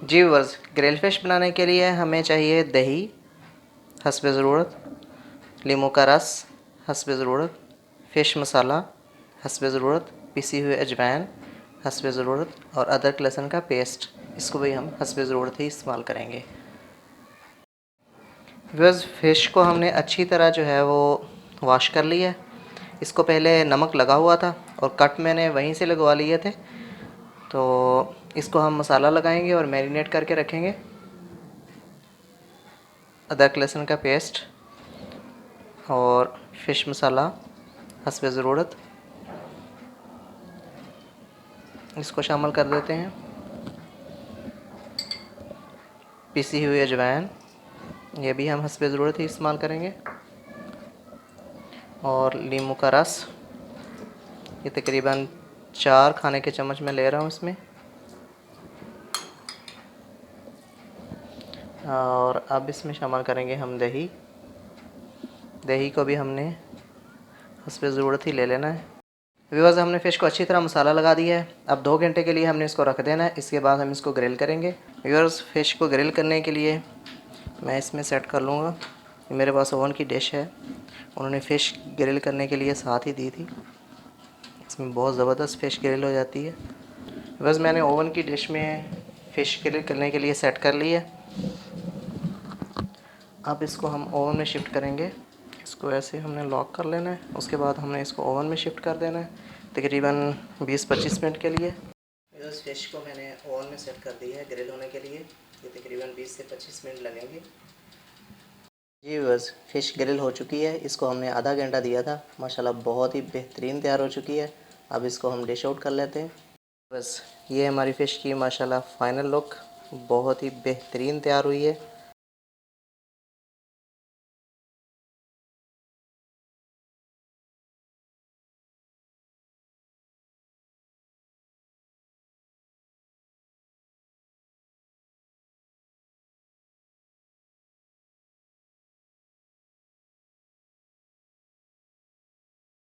जी viewers, grill fish बनाने के लिए हमें चाहिए दही हस्बे ज़रूरत, लीमू का रस हस्बे ज़रूरत, फ़िश मसाला हस्बे ज़रूरत, पिसी हुई अजवाइन हस्बे ज़रूरत और अदरक लहसुन का पेस्ट, इसको भी हम हस्बे ज़रूरत ही इस्तेमाल करेंगे। व्यूअर्स, फ़िश को हमने अच्छी तरह जो है वो वॉश कर लिया है। इसको पहले नमक लगा हुआ था और कट मैंने वहीं से लगवा लिए थे। तो इसको हम मसाला लगाएंगे और मैरिनेट करके रखेंगे। अदरक लहसुन का पेस्ट और फ़िश मसाला हस्बे ज़रूरत, इसको शामिल कर देते हैं। पिसी हुई अजवाइन, ये भी हम हस्बे ज़रूरत ही इस्तेमाल करेंगे। और लीमू का रस, ये तकरीबन 4 खाने के चम्मच मैं ले रहा हूँ इसमें। और अब इसमें शामिल करेंगे हम दही। दही को भी हमने हस्बे ज़रूरत ही ले लेना है। व्यूअर्स, हमने फ़िश को अच्छी तरह मसाला लगा दिया है। अब 2 घंटे के लिए हमने इसको रख देना है। इसके बाद हम इसको ग्रिल करेंगे। व्यूअर्स, फ़िश को ग्रिल करने के लिए मैं इसमें सेट कर लूँगा। मेरे पास ओवन की डिश है, उन्होंने फ़िश ग्रिल करने के लिए साथ ही दी थी। इसमें बहुत ज़बरदस्त फ़िश ग्रिल हो जाती है। बस मैंने ओवन की डिश में फ़िश ग्रिल करने के लिए सेट कर ली है। अब इसको हम ओवन में शिफ्ट करेंगे। इसको ऐसे हमने लॉक कर लेना है। उसके बाद हमने इसको ओवन में शिफ्ट कर देना है तकरीबन 20-25 मिनट के लिए। इस फ़िश को मैंने ओवन में सेट कर दिया है ग्रिल होने के लिए। ये तकरीबन 20 से 25 मिनट लगेंगे। जी बस, फ़िश ग्रिल हो चुकी है। इसको हमने आधा घंटा दिया था। माशाल्लाह बहुत ही बेहतरीन तैयार हो चुकी है। अब इसको हम डिश आउट कर लेते हैं। बस, ये हमारी फ़िश की माशाल्लाह फ़ाइनल लुक बहुत ही बेहतरीन तैयार हुई है।